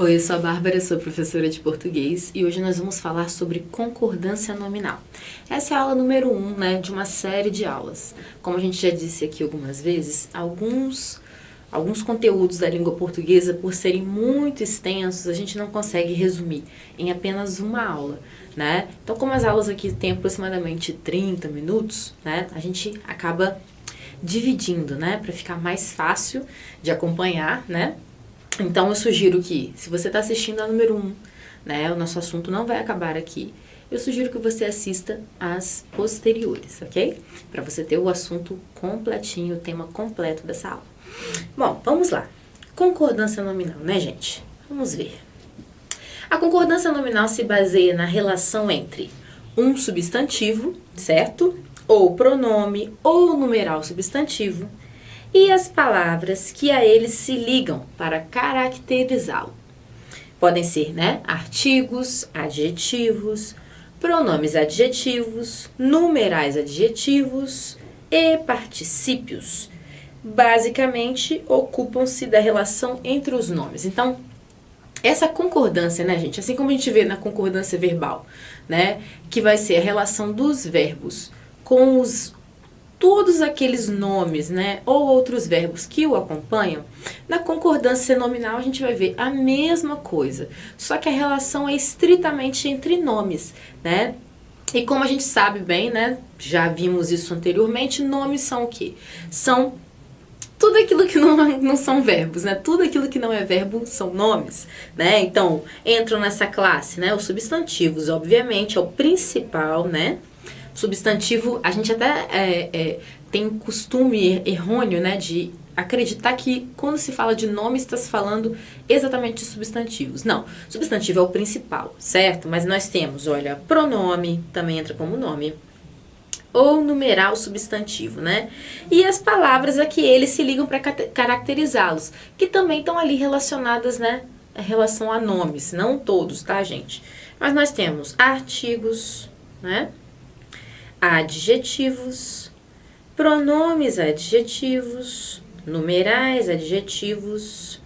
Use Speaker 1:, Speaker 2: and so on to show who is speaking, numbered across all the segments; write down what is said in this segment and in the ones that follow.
Speaker 1: Oi, eu sou a Bárbara, sou professora de português e hoje nós vamos falar sobre concordância nominal. Essa é a aula número 1, de uma série de aulas. Como a gente já disse aqui algumas vezes, alguns conteúdos da língua portuguesa, por serem muito extensos, a gente não consegue resumir em apenas uma aula, Então, como as aulas aqui têm aproximadamente 30 minutos, a gente acaba dividindo, para ficar mais fácil de acompanhar, Então, eu sugiro que, se você está assistindo a número 1, o nosso assunto não vai acabar aqui, eu sugiro que você assista as posteriores, ok? Para você ter o assunto completinho, o tema completo dessa aula. Bom, vamos lá. Concordância nominal, gente? Vamos ver. A concordância nominal se baseia na relação entre um substantivo, certo? Ou pronome, ou numeral substantivo, e as palavras que a eles se ligam para caracterizá-lo. Podem ser, artigos, adjetivos, pronomes adjetivos, numerais adjetivos e particípios. Basicamente, ocupam-se da relação entre os nomes. Então, essa concordância, gente, assim como a gente vê na concordância verbal, que vai ser a relação dos verbos com todos aqueles nomes, ou outros verbos que o acompanham, na concordância nominal a gente vai ver a mesma coisa, só que a relação é estritamente entre nomes, E como a gente sabe bem, já vimos isso anteriormente, nomes são o quê? São tudo aquilo que não são verbos, Tudo aquilo que não é verbo são nomes, Então, entram nessa classe, os substantivos, obviamente, é o principal, Substantivo, a gente até tem costume errôneo, de acreditar que quando se fala de nome está se falando exatamente de substantivos. Não, substantivo é o principal, certo? Mas nós temos, olha, pronome, também entra como nome, ou numeral substantivo, E as palavras a que eles se ligam para caracterizá-los, que também estão ali relacionadas, em relação a nomes, não todos, tá, gente? Mas nós temos artigos, adjetivos, pronomes adjetivos, numerais adjetivos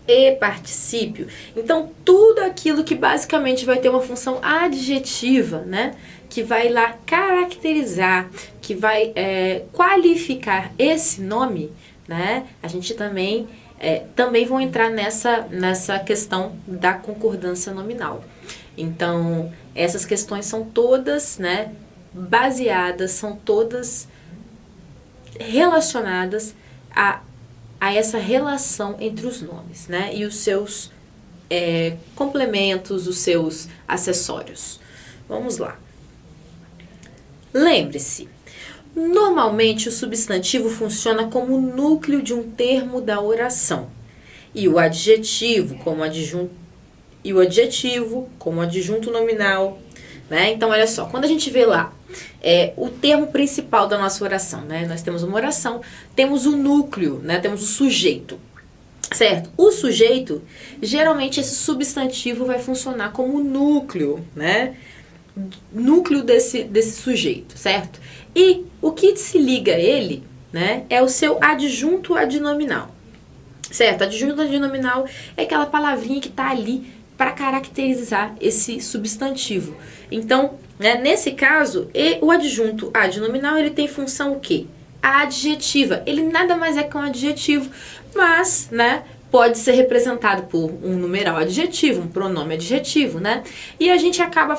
Speaker 1: e particípio. Então, tudo aquilo que basicamente vai ter uma função adjetiva, que vai lá caracterizar, que vai qualificar esse nome, A gente também vão entrar nessa questão da concordância nominal. Então, essas questões são todas, baseadas, são todas relacionadas a essa relação entre os nomes, E os seus complementos, os seus acessórios. Vamos lá. Lembre-se, normalmente o substantivo funciona como o núcleo de um termo da oração e o adjetivo como adjunto nominal, Então, olha só, quando a gente vê lá o termo principal da nossa oração, Nós temos uma oração, temos o núcleo, Temos o sujeito, certo? O sujeito, geralmente esse substantivo vai funcionar como núcleo, Núcleo desse sujeito, certo? E o que se liga a ele, é o seu adjunto adnominal, certo? Adjunto adnominal é aquela palavrinha que está ali para caracterizar esse substantivo. Então, nesse caso, o adjunto adnominal, ele tem função o quê? Adjetiva. Ele nada mais é que um adjetivo, mas, pode ser representado por um numeral adjetivo, um pronome adjetivo, E a gente acaba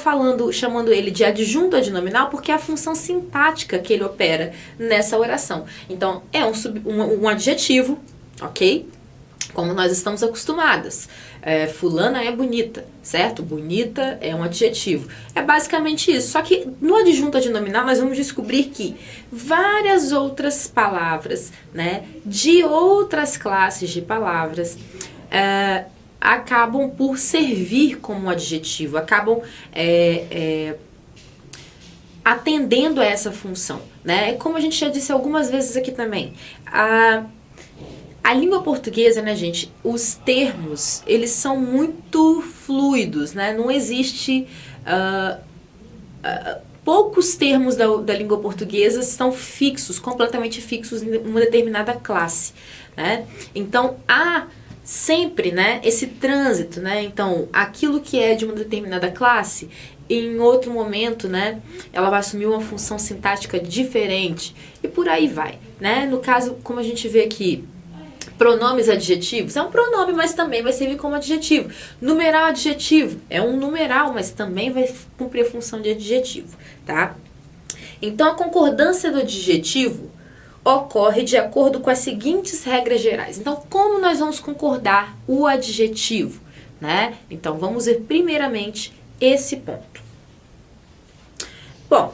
Speaker 1: chamando ele de adjunto adnominal porque é a função sintática que ele opera nessa oração. Então, é um adjetivo, ok? Como nós estamos acostumadas. Fulana é bonita, certo? Bonita é um adjetivo. É basicamente isso. Só que no adjunto adnominal nós vamos descobrir que várias outras palavras, de outras classes de palavras, acabam por servir como adjetivo, acabam atendendo a essa função, Como a gente já disse algumas vezes aqui também, a língua portuguesa, gente, os termos, eles são muito fluidos, Não existe... poucos termos da língua portuguesa estão fixos, completamente fixos em uma determinada classe, Então, há sempre, né, esse trânsito, né? Então, aquilo que é de uma determinada classe, em outro momento, né, ela vai assumir uma função sintática diferente e por aí vai, né? No caso, como a gente vê aqui, pronomes adjetivos, é um pronome, mas também vai servir como adjetivo. Numeral adjetivo, é um numeral, mas também vai cumprir a função de adjetivo, tá? Então, a concordância do adjetivo ocorre de acordo com as seguintes regras gerais. Então, como nós vamos concordar o adjetivo, né? Então, vamos ver primeiramente esse ponto. Bom,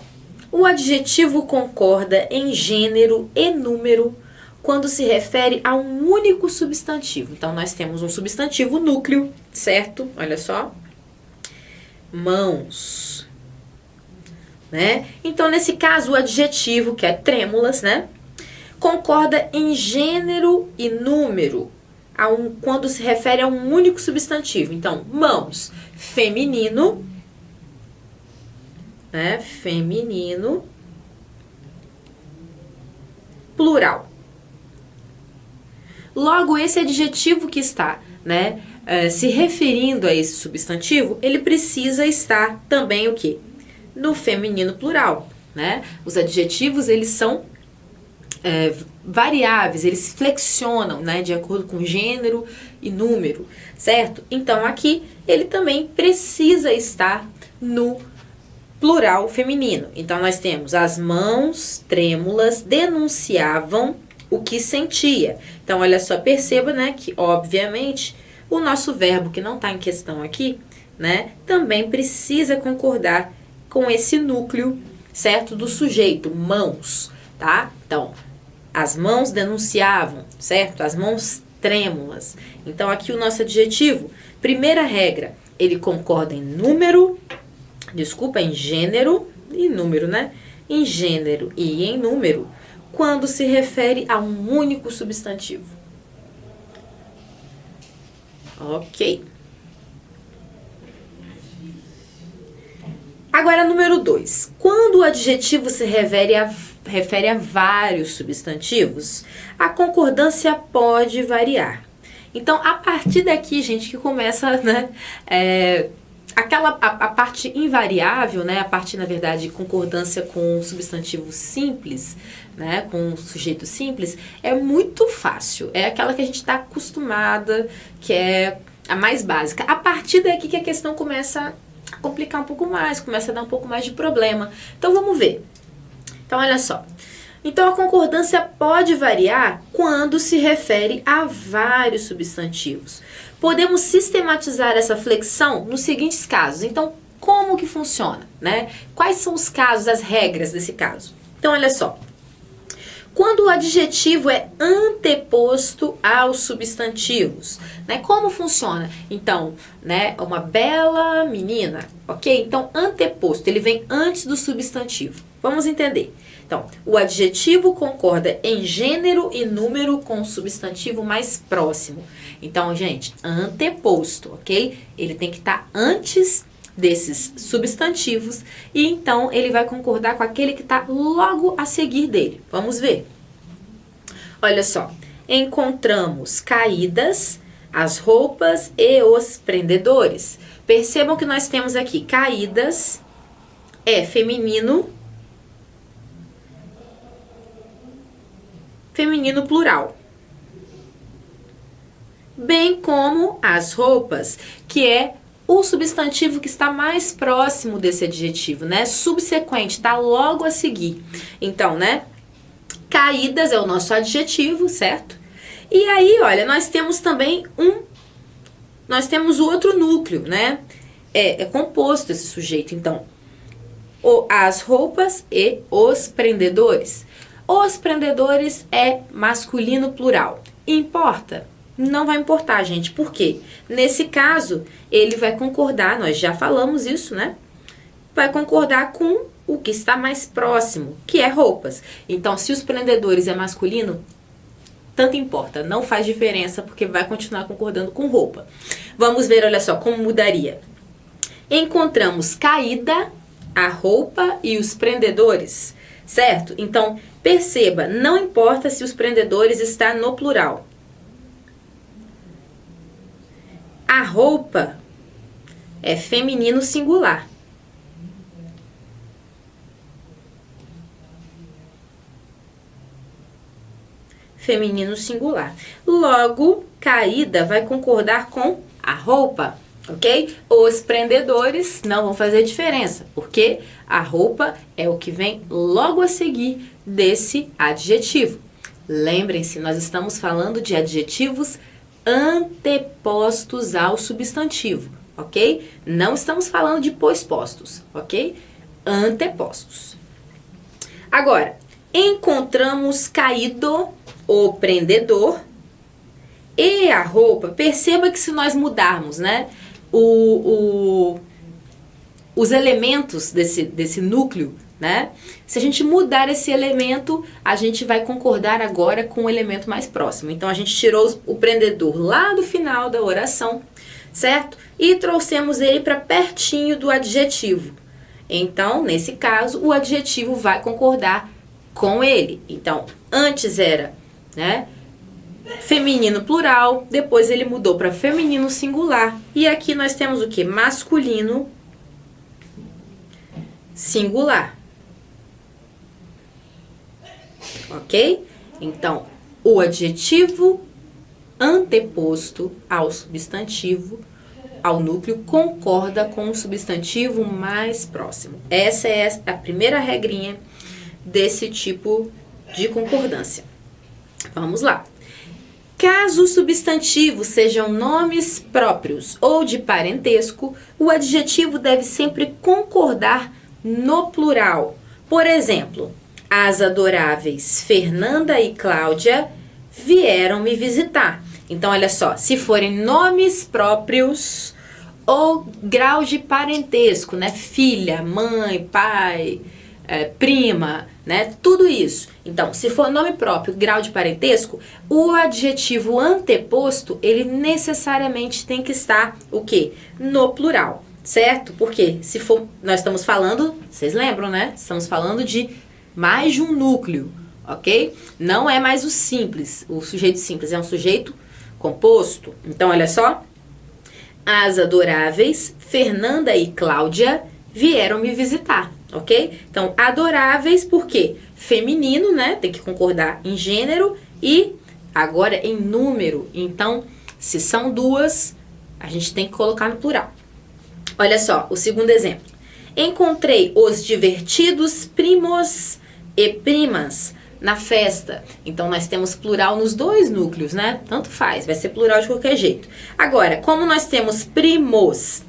Speaker 1: o adjetivo concorda em gênero e número quando se refere a um único substantivo. Então, nós temos um substantivo núcleo, certo? Olha só. Mãos. Né? Então, nesse caso, o adjetivo, que é trêmulas, né, concorda em gênero e número quando se refere a um único substantivo. Então, mãos, feminino, né, feminino, plural. Logo, esse adjetivo que está, né, se referindo a esse substantivo, ele precisa estar também o quê? No feminino plural, né? Os adjetivos, eles são variáveis, eles flexionam, né, de acordo com gênero e número, certo? Então, aqui, ele também precisa estar no plural feminino. Então, nós temos as mãos trêmulas denunciavam o que sentia. Então, olha só, perceba, né, que, obviamente, o nosso verbo, que não está em questão aqui, né, também precisa concordar com esse núcleo, certo, do sujeito, mãos, tá? Então, as mãos denunciavam, certo? As mãos trêmulas. Então, aqui o nosso adjetivo, primeira regra, ele concorda em em gênero e número, né? Em gênero e em número, quando se refere a um único substantivo. Ok. Agora, número 2. Quando o adjetivo se refere a vários substantivos, a concordância pode variar. Então, a partir daqui, gente, que começa, né, a parte invariável, né, a parte, na verdade, de concordância com substantivo simples, né, com sujeito simples, é muito fácil. É aquela que a gente está acostumada, que é a mais básica. A partir daqui que a questão começa a complicar um pouco mais, começa a dar um pouco mais de problema. Então, vamos ver. Então, olha só. Então, a concordância pode variar quando se refere a vários substantivos. Podemos sistematizar essa flexão nos seguintes casos. Então, como que funciona, né? Quais são os casos, as regras desse caso? Então, olha só. Quando o adjetivo é anteposto aos substantivos, né? Como funciona? Então, né, uma bela menina, ok? Então, anteposto, ele vem antes do substantivo. Vamos entender. Então, o adjetivo concorda em gênero e número com o substantivo mais próximo. Então, gente, anteposto, ok? Ele tem que estar antes desses substantivos e então ele vai concordar com aquele que está logo a seguir dele. Vamos ver. Olha só, encontramos caídas, as roupas e os prendedores. Percebam que nós temos aqui caídas, é feminino plural. Bem como as roupas, que é o substantivo que está mais próximo desse adjetivo, né? Subsequente, está logo a seguir. Então, né? Caídas é o nosso adjetivo, certo? E aí, olha, nós temos também nós temos o outro núcleo, né? É composto esse sujeito, então, as roupas e os prendedores. Os prendedores é masculino plural. Importa? Não vai importar, gente. Por quê? Nesse caso, ele vai concordar, nós já falamos isso, né? Vai concordar com o que está mais próximo, que é roupas. Então, se os prendedores é masculino, tanto importa, não faz diferença, porque vai continuar concordando com roupa. Vamos ver, olha só, como mudaria. Encontramos caída, a roupa e os prendedores, certo? Então, perceba, não importa se os prendedores está no plural. A roupa é feminino singular. Feminino singular. Logo, caída vai concordar com a roupa, ok? Os prendedores não vão fazer diferença, porque a roupa é o que vem logo a seguir desse adjetivo. Lembrem-se, nós estamos falando de adjetivos antepostos ao substantivo, ok? Não estamos falando de pospostos, ok? Antepostos. Agora, encontramos caído o prendedor e a roupa. Perceba que se nós mudarmos, né, os elementos desse núcleo, né, se a gente mudar esse elemento, a gente vai concordar agora com o elemento mais próximo. Então, a gente tirou o prendedor lá do final da oração, certo? E trouxemos ele para pertinho do adjetivo. Então, nesse caso, o adjetivo vai concordar com ele. Então, antes era, né, feminino plural, depois ele mudou para feminino singular. E aqui nós temos o que? Masculino singular. Ok? Então, o adjetivo anteposto ao substantivo, ao núcleo, concorda com o substantivo mais próximo. Essa é a primeira regrinha desse tipo de concordância. Vamos lá. Caso os substantivos sejam nomes próprios ou de parentesco, o adjetivo deve sempre concordar no plural. Por exemplo, as adoráveis Fernanda e Cláudia vieram me visitar. Então, olha só, se forem nomes próprios ou grau de parentesco, né? Filha, mãe, pai, prima, né? Tudo isso. Então, se for nome próprio, grau de parentesco, o adjetivo anteposto, ele necessariamente tem que estar o quê? No plural, certo? Porque se for, nós estamos falando, vocês lembram, né? Estamos falando de mais de um núcleo, ok? Não é mais o simples, o sujeito simples, é um sujeito composto. Então, olha só. As adoráveis Fernanda e Cláudia vieram me visitar, ok? Então, adoráveis, por quê? Feminino, né? Tem que concordar em gênero e agora em número. Então, se são duas, a gente tem que colocar no plural. Olha só, o segundo exemplo. Encontrei os divertidos primos e primas na festa. Então, nós temos plural nos dois núcleos, né? Tanto faz, vai ser plural de qualquer jeito. Agora, como nós temos primos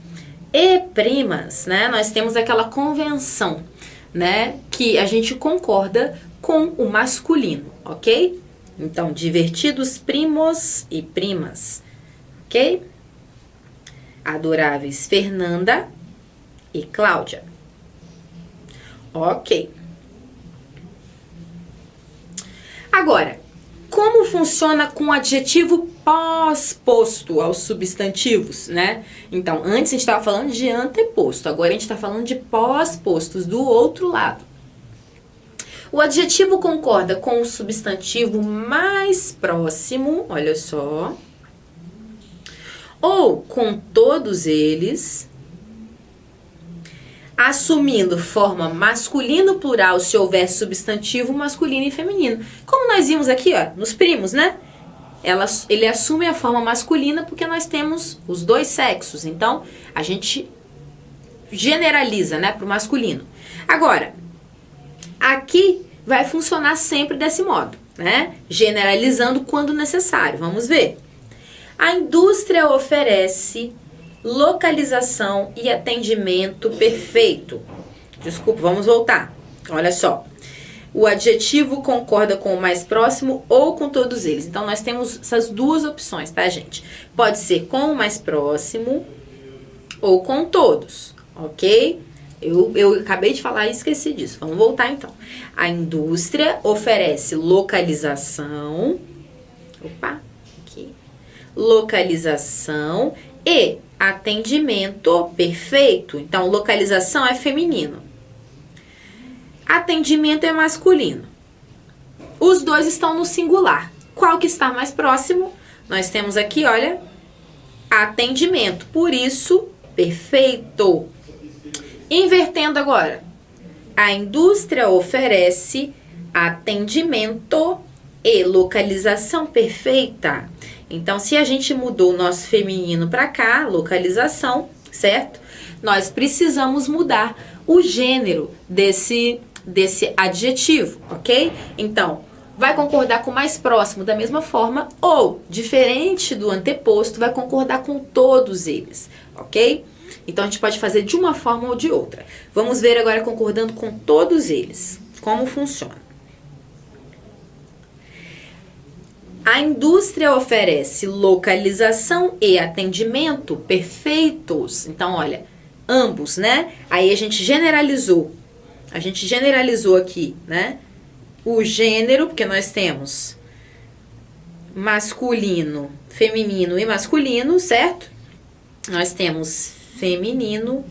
Speaker 1: e primas, né? Nós temos aquela convenção, né? Que a gente concorda com o masculino, ok? Então, divertidos primos e primas, ok? Adoráveis Fernanda e Cláudia. Ok. Agora, como funciona com o adjetivo pós-posto aos substantivos, né? Então, antes a gente estava falando de anteposto, agora a gente está falando de pós-postos, do outro lado. O adjetivo concorda com o substantivo mais próximo, olha só, ou com todos eles, assumindo forma masculino plural se houver substantivo masculino e feminino. Como nós vimos aqui, ó, nos primos, né? Ele assume a forma masculina porque nós temos os dois sexos. Então, a gente generaliza, né, para o masculino. Agora, aqui vai funcionar sempre desse modo, né? Generalizando quando necessário. Vamos ver. A indústria oferece localização e atendimento perfeito. Desculpa, vamos voltar. Olha só. O adjetivo concorda com o mais próximo ou com todos eles. Então, nós temos essas duas opções, tá, gente? Pode ser com o mais próximo ou com todos, ok? Eu acabei de falar e esqueci disso. Vamos voltar, então. A indústria oferece localização. Opa, aqui. Localização e atendimento perfeito. Então, localização é feminino. Atendimento é masculino. Os dois estão no singular. Qual que está mais próximo? Nós temos aqui, olha, atendimento. Por isso, perfeito. Invertendo agora. A indústria oferece atendimento e localização perfeita. Então, se a gente mudou o nosso feminino para cá, localização, certo? Nós precisamos mudar o gênero desse adjetivo, ok? Então, vai concordar com o mais próximo da mesma forma ou, diferente do anteposto, vai concordar com todos eles, ok? Então, a gente pode fazer de uma forma ou de outra. Vamos ver agora concordando com todos eles. Como funciona? A indústria oferece localização e atendimento perfeitos. Então, olha, ambos, né? Aí a gente generalizou. A gente generalizou aqui, né? O gênero, porque nós temos masculino, feminino e masculino, certo? Nós temos feminino,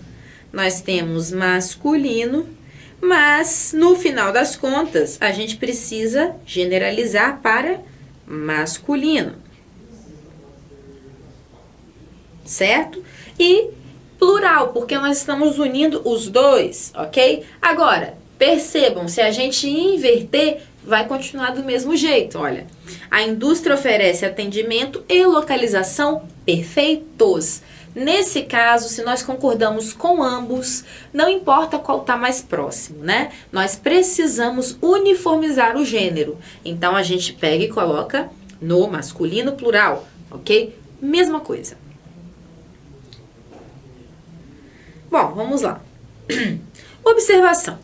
Speaker 1: nós temos masculino, mas no final das contas a gente precisa generalizar para masculino, certo? E plural, porque nós estamos unindo os dois, ok? Agora, percebam, se a gente inverter, vai continuar do mesmo jeito, olha. A indústria oferece atendimento e localização perfeitos. Nesse caso, se nós concordamos com ambos, não importa qual está mais próximo, né? Nós precisamos uniformizar o gênero. Então, a gente pega e coloca no masculino plural, ok? Mesma coisa. Bom, vamos lá. Observação.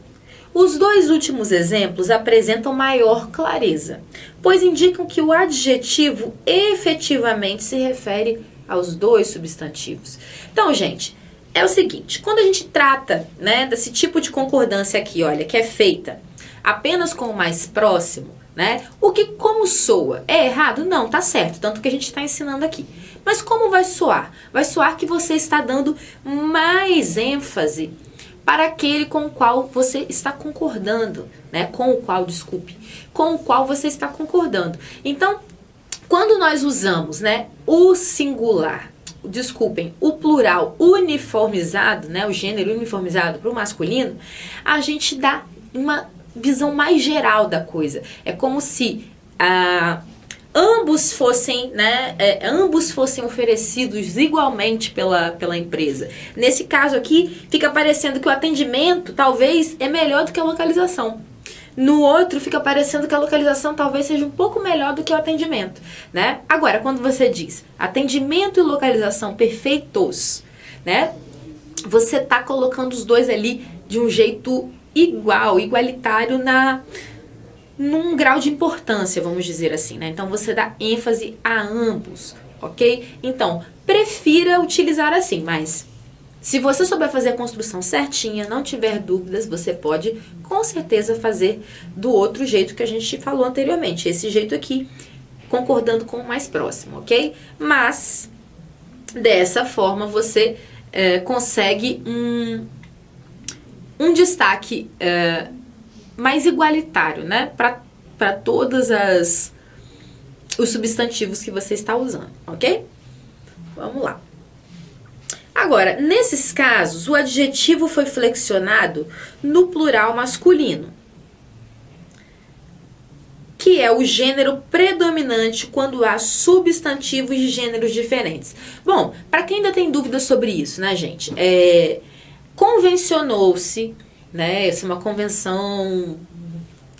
Speaker 1: Os dois últimos exemplos apresentam maior clareza, pois indicam que o adjetivo efetivamente se refere aos dois substantivos. Então, gente, é o seguinte, quando a gente trata, né, desse tipo de concordância aqui, olha, que é feita apenas com o mais próximo, né, como soa? É errado? Não, tá certo, tanto que a gente está ensinando aqui. Mas como vai soar? Vai soar que você está dando mais ênfase para aquele com o qual você está concordando, né, com o qual você está concordando. Então, quando nós usamos, né, o singular, o plural uniformizado, né, o gênero uniformizado para o masculino, a gente dá uma visão mais geral da coisa. É como se ambos fossem, né, ambos fossem oferecidos igualmente pela empresa. Nesse caso aqui, fica parecendo que o atendimento talvez é melhor do que a localização. No outro, fica parecendo que a localização talvez seja um pouco melhor do que o atendimento, né? Agora, quando você diz atendimento e localização perfeitos, né? Você está colocando os dois ali de um jeito igualitário num grau de importância, vamos dizer assim, né? Então, você dá ênfase a ambos, ok? Então, prefira utilizar assim, mas se você souber fazer a construção certinha, não tiver dúvidas, você pode com certeza fazer do outro jeito que a gente falou anteriormente. Esse jeito aqui, concordando com o mais próximo, ok? Mas, dessa forma, você consegue um destaque mais igualitário, né? Para todos os substantivos que você está usando, ok? Vamos lá. Agora, nesses casos, o adjetivo foi flexionado no plural masculino, que é o gênero predominante quando há substantivos de gêneros diferentes. Bom, para quem ainda tem dúvidas sobre isso, né, gente? Convencionou-se, né, essa é uma convenção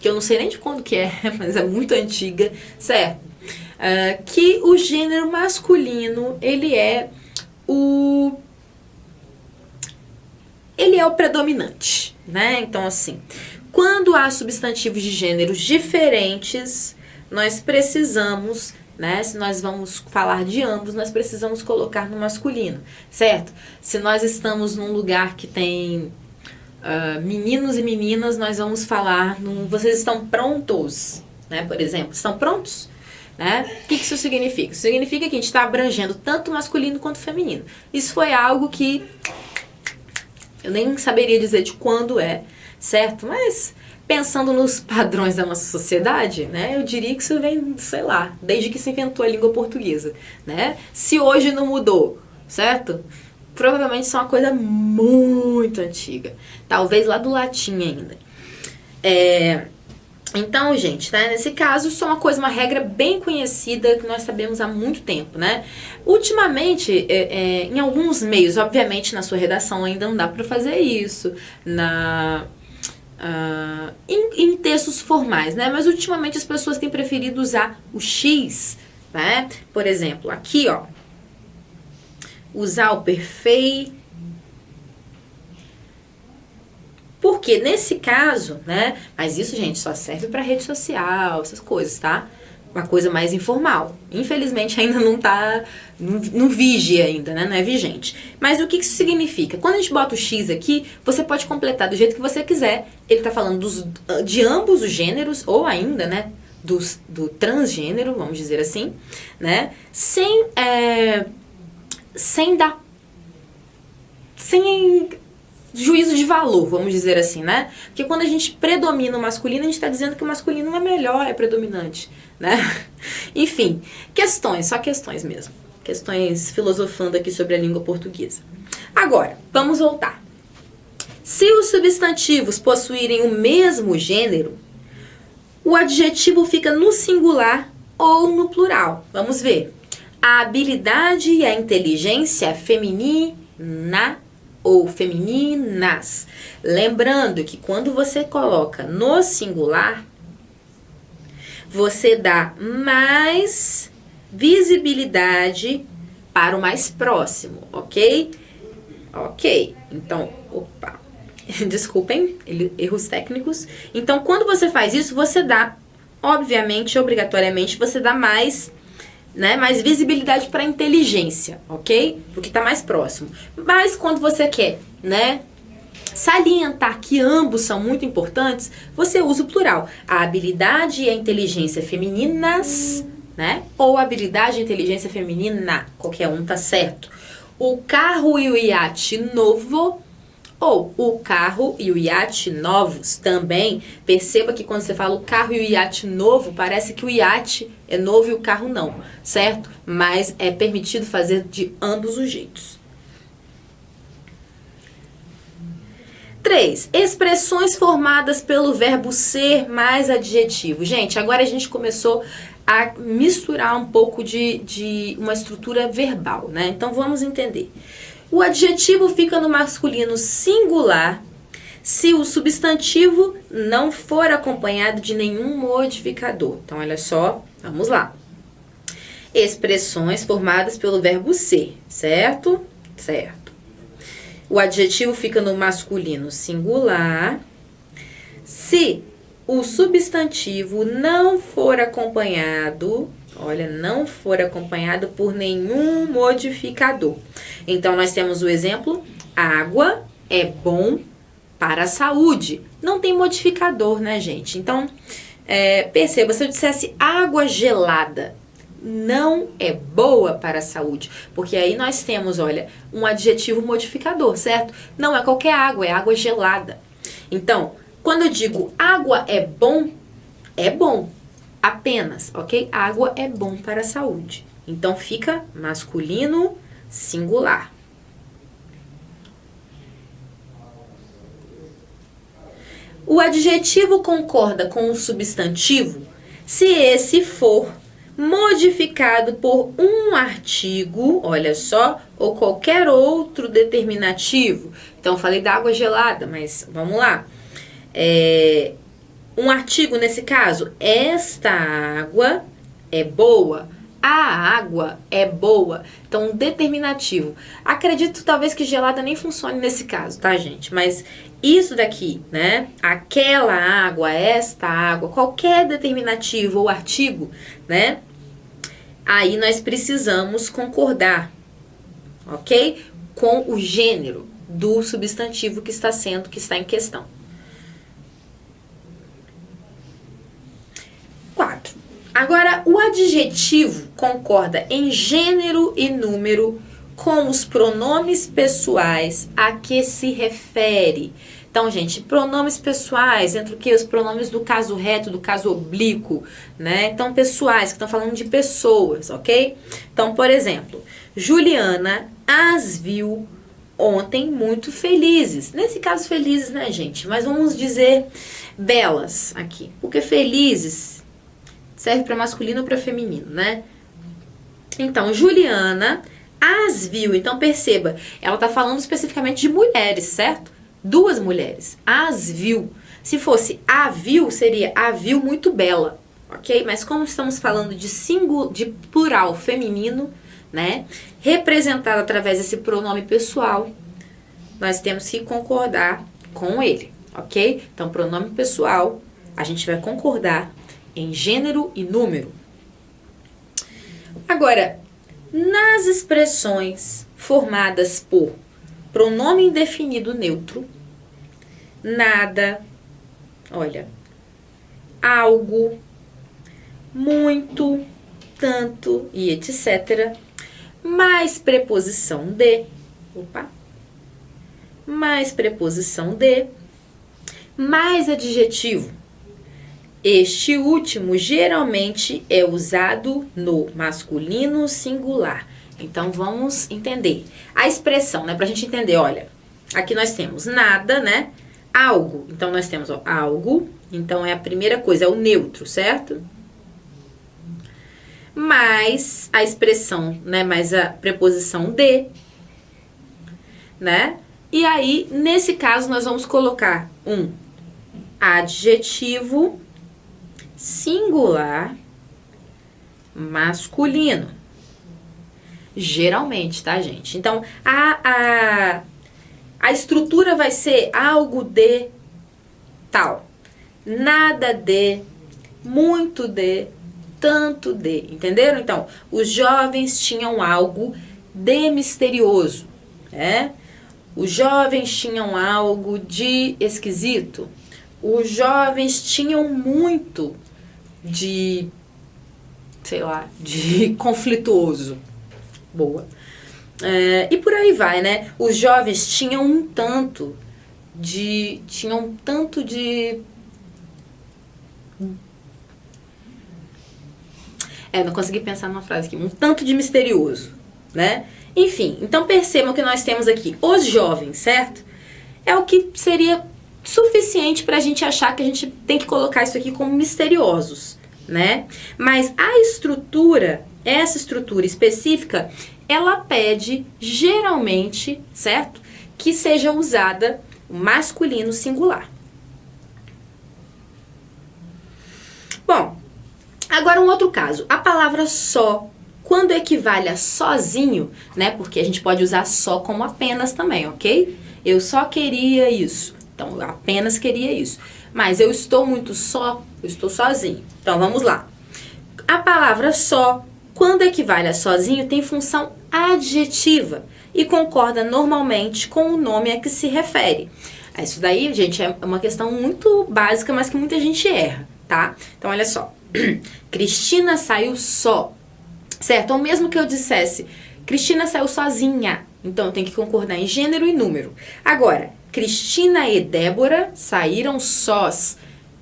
Speaker 1: que eu não sei nem de quando que é, mas é muito antiga, certo? Que o gênero masculino, ele é o predominante, né? Então, assim, quando há substantivos de gêneros diferentes, nós precisamos, né? Se nós vamos falar de ambos, nós precisamos colocar no masculino, certo? Se nós estamos num lugar que tem meninos e meninas, nós vamos falar vocês estão prontos, né? Por exemplo, estão prontos? Né? O que isso significa? Isso significa que a gente está abrangendo tanto masculino quanto feminino. Isso foi algo que eu nem saberia dizer de quando é, certo? Mas Pensando nos padrões da nossa sociedade, né, eu diria que isso vem, sei lá, desde que se inventou a língua portuguesa, né? Se hoje não mudou, certo? Provavelmente isso é uma coisa muito antiga. Talvez lá do latim ainda. Então, gente, né, nesse caso, isso é uma regra bem conhecida que nós sabemos há muito tempo, né? Ultimamente, em alguns meios, obviamente na sua redação ainda não dá para fazer isso, em textos formais, né? Mas ultimamente as pessoas têm preferido usar o X, né? Por exemplo, aqui, ó, usar o perfeito. Porque nesse caso, né? Mas isso, gente, só serve para rede social, essas coisas, tá? Uma coisa mais informal. Infelizmente ainda não vige ainda, né? Não é vigente. Mas o que isso significa? Quando a gente bota o X aqui, você pode completar do jeito que você quiser. Ele tá falando de ambos os gêneros, ou ainda, né? Do transgênero, vamos dizer assim, né? Sem juízo de valor, vamos dizer assim, né? Porque quando a gente predomina o masculino, a gente está dizendo que o masculino é melhor, é predominante, né? Enfim, só questões mesmo. Questões filosofando aqui sobre a língua portuguesa. Agora, vamos voltar. Se os substantivos possuírem o mesmo gênero, o adjetivo fica no singular ou no plural. Vamos ver. A habilidade e a inteligência feminina ou femininas. Lembrando que quando você coloca no singular, você dá mais visibilidade para o mais próximo, ok? Ok, então, opa, desculpem, erros técnicos. Então, quando você faz isso, você dá, obviamente, obrigatoriamente, você dá mais visibilidade para a inteligência, ok? Porque está mais próximo. Mas quando você quer, né, salientar que ambos são muito importantes, você usa o plural. A habilidade e a inteligência femininas, né? Ou a habilidade e a inteligência feminina, qualquer um tá certo. O carro e o iate novo, ou o carro e o iate novos também. Perceba que quando você fala o carro e o iate novo, parece que o iate é novo e o carro não, certo? Mas é permitido fazer de ambos os jeitos. 3. Expressões formadas pelo verbo ser mais adjetivo. Gente, agora a gente começou a misturar um pouco de uma estrutura verbal, né? Então vamos entender. O adjetivo fica no masculino singular se o substantivo não for acompanhado de nenhum modificador. Então, olha só, vamos lá. Expressões formadas pelo verbo ser, certo? Certo. O adjetivo fica no masculino singular se o substantivo não for acompanhado, não for acompanhado por nenhum modificador. Então, nós temos o exemplo, água é bom para a saúde. Não tem modificador, né, gente? Então, perceba, se eu dissesse água gelada, não é boa para a saúde. Porque aí nós temos, um adjetivo modificador, certo? Não é qualquer água, é água gelada. Então, quando eu digo água é bom apenas, ok? Água é bom para a saúde. Então, fica masculino singular. O adjetivo concorda com o substantivo se esse for modificado por um artigo, olha só, ou qualquer outro determinativo. Então, falei da água gelada, mas vamos lá. Um artigo nesse caso, esta água é boa, a água é boa. Então, um determinativo. Acredito talvez que gelada nem funcione nesse caso, tá, gente? Mas isso daqui, né? Aquela água, esta água, qualquer determinativo ou artigo, né? Aí nós precisamos concordar, ok? Com o gênero do substantivo que está em questão. 4. Agora, o adjetivo concorda em gênero e número com os pronomes pessoais a que se refere. Então, gente, pronomes pessoais, entre o que? Os pronomes do caso reto, do caso oblíquo, né? Então, pessoais, que estão falando de pessoas, ok? Então, por exemplo, Juliana as viu ontem muito felizes. Nesse caso, felizes, né, gente? Mas vamos dizer belas aqui. Porque felizes serve para masculino ou para feminino, né? Então, Juliana as viu. Então, perceba, ela está falando especificamente de mulheres, certo? Duas mulheres. As viu. Se fosse a viu, seria a viu muito bela, ok? Mas como estamos falando de plural feminino, né? Representado através desse pronome pessoal, nós temos que concordar com ele, ok? Então, pronome pessoal, a gente vai concordar em gênero e número. Agora, nas expressões formadas por pronome indefinido neutro, nada, olha, algo, muito, tanto e etc., mais preposição de, mais preposição de, mais adjetivo. Este último geralmente é usado no masculino singular. Então, vamos entender. A expressão, né? Pra gente entender, olha, aqui nós temos nada, né? Algo. Então, nós temos, ó, algo. Então, é a primeira coisa, é o neutro, certo? Mais a expressão, né? Mais a preposição de, né? E aí, nesse caso, nós vamos colocar um adjetivo singular masculino. Geralmente, tá, gente? Então, a estrutura vai ser algo de tal, nada de, muito de, tanto de, entenderam? Então, os jovens tinham algo de misterioso, né? Os jovens tinham algo de esquisito. Os jovens tinham muito de, sei lá, de conflituoso. Boa. E por aí vai, né? Os jovens tinham um tanto de... não consegui pensar numa frase aqui. Um tanto de misterioso, né? Enfim, então percebam que nós temos aqui os jovens, certo? É o que seria suficiente para a gente achar que a gente tem que colocar isso aqui como misteriosos, né? Mas a estrutura, essa estrutura específica, ela pede geralmente, certo? Que seja usada o masculino singular. Bom, agora um outro caso. A palavra só, quando equivale a sozinho, né? Porque a gente pode usar só como apenas também, ok? Eu só queria isso. Então, eu apenas queria isso. Mas eu estou muito só, eu estou sozinho. Então, vamos lá. A palavra só, quando equivale a sozinho, tem função adjetiva e concorda normalmente com o nome a que se refere. Isso daí, gente, é uma questão muito básica, mas que muita gente erra, tá? Então, olha só. Cristina saiu só, certo? Ou mesmo que eu dissesse, Cristina saiu sozinha. Então, eu tenho que concordar em gênero e número. Agora, Cristina e Débora saíram sós.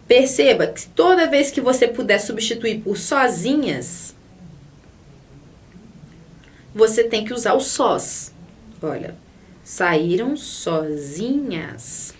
Speaker 1: Perceba que toda vez que você puder substituir por sozinhas, você tem que usar o sós. Olha, saíram sozinhas.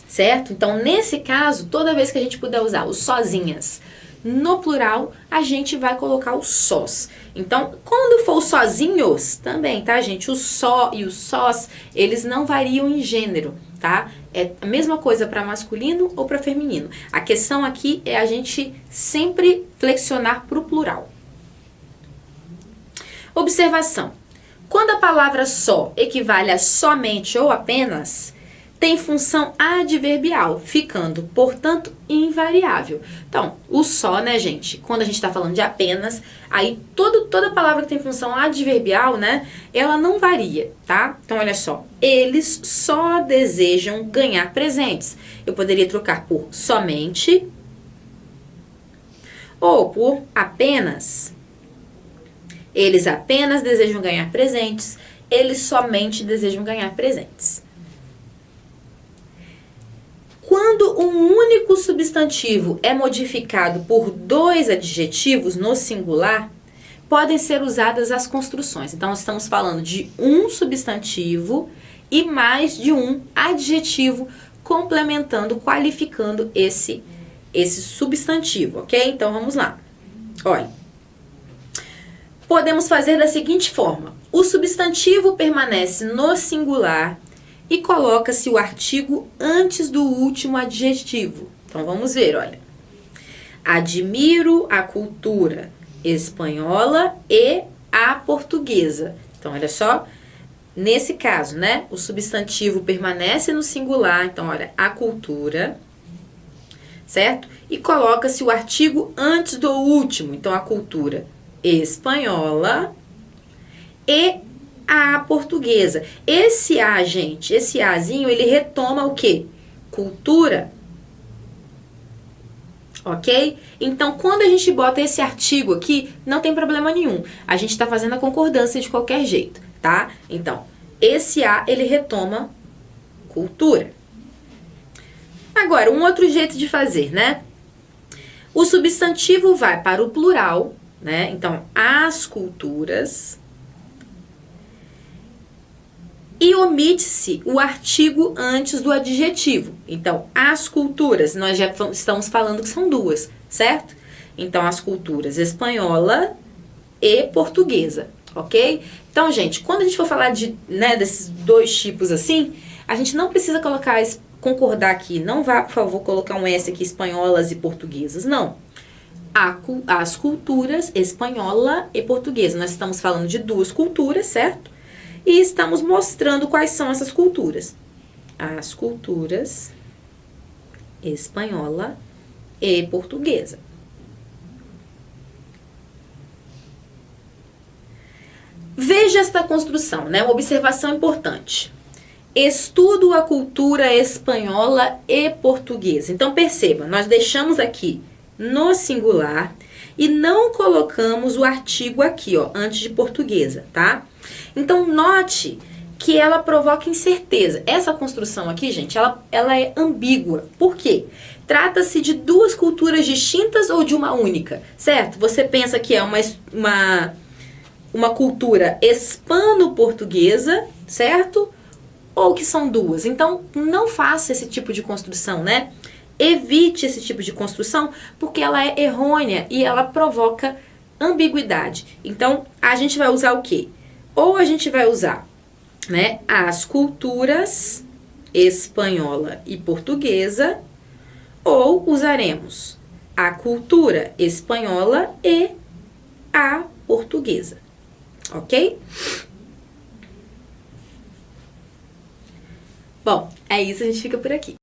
Speaker 1: Certo? Então, nesse caso, toda vez que a gente puder usar os sozinhas no plural, a gente vai colocar o sós. Então, quando for os sozinhos, também, tá, gente? O só e o sós, eles não variam em gênero, tá? É a mesma coisa para masculino ou para feminino. A questão aqui é a gente sempre flexionar para o plural. Observação. Quando a palavra só equivale a somente ou apenas, tem função adverbial, ficando, portanto, invariável. Então, o só, né, gente? Quando a gente está falando de apenas, aí toda palavra que tem função adverbial, né, ela não varia, tá? Então, olha só. Eles só desejam ganhar presentes. Eu poderia trocar por somente ou por apenas. Eles apenas desejam ganhar presentes. eles somente desejam ganhar presentes. Quando um único substantivo é modificado por dois adjetivos no singular, podem ser usadas as construções. Então, nós estamos falando de um substantivo e mais de um adjetivo complementando, qualificando esse substantivo, ok? Então, vamos lá. Olha, podemos fazer da seguinte forma. O substantivo permanece no singular e coloca-se o artigo antes do último adjetivo. Então, vamos ver, olha. Admiro a cultura espanhola e a portuguesa. Então, olha só, nesse caso, né? O substantivo permanece no singular. Então, olha, a cultura, certo? E coloca-se o artigo antes do último. Então, a cultura espanhola e a portuguesa. Esse A, gente, esse Azinho, ele retoma o quê? Cultura. Ok? Então, quando a gente bota esse artigo aqui, não tem problema nenhum. A gente está fazendo a concordância de qualquer jeito, tá? Então, esse A, ele retoma cultura. Agora, um outro jeito de fazer, né? O substantivo vai para o plural, né? Então, as culturas. E omite-se o artigo antes do adjetivo. Então, as culturas, nós já estamos falando que são duas, certo? Então, as culturas espanhola e portuguesa, ok? Então, gente, quando a gente for falar desses dois tipos assim, a gente não precisa concordar aqui. Não vá, por favor, colocar um S aqui, espanholas e portuguesas, não. As culturas espanhola e portuguesa. Nós estamos falando de duas culturas, certo? E estamos mostrando quais são essas culturas. As culturas espanhola e portuguesa. Veja esta construção, né? Uma observação importante. Estudo a cultura espanhola e portuguesa. Então, perceba, nós deixamos aqui no singular e não colocamos o artigo aqui, ó, antes de portuguesa, tá? Então, note que ela provoca incerteza. Essa construção aqui, gente, ela é ambígua. Por quê? Trata-se de duas culturas distintas ou de uma única, certo? Você pensa que é uma cultura hispano-portuguesa, certo? Ou que são duas. Então, não faça esse tipo de construção, né? Evite esse tipo de construção, porque ela é errônea e ela provoca ambiguidade. Então, a gente vai usar o quê? Ou a gente vai usar, né, as culturas espanhola e portuguesa, ou usaremos a cultura espanhola e a portuguesa, ok? Bom, é isso, a gente fica por aqui.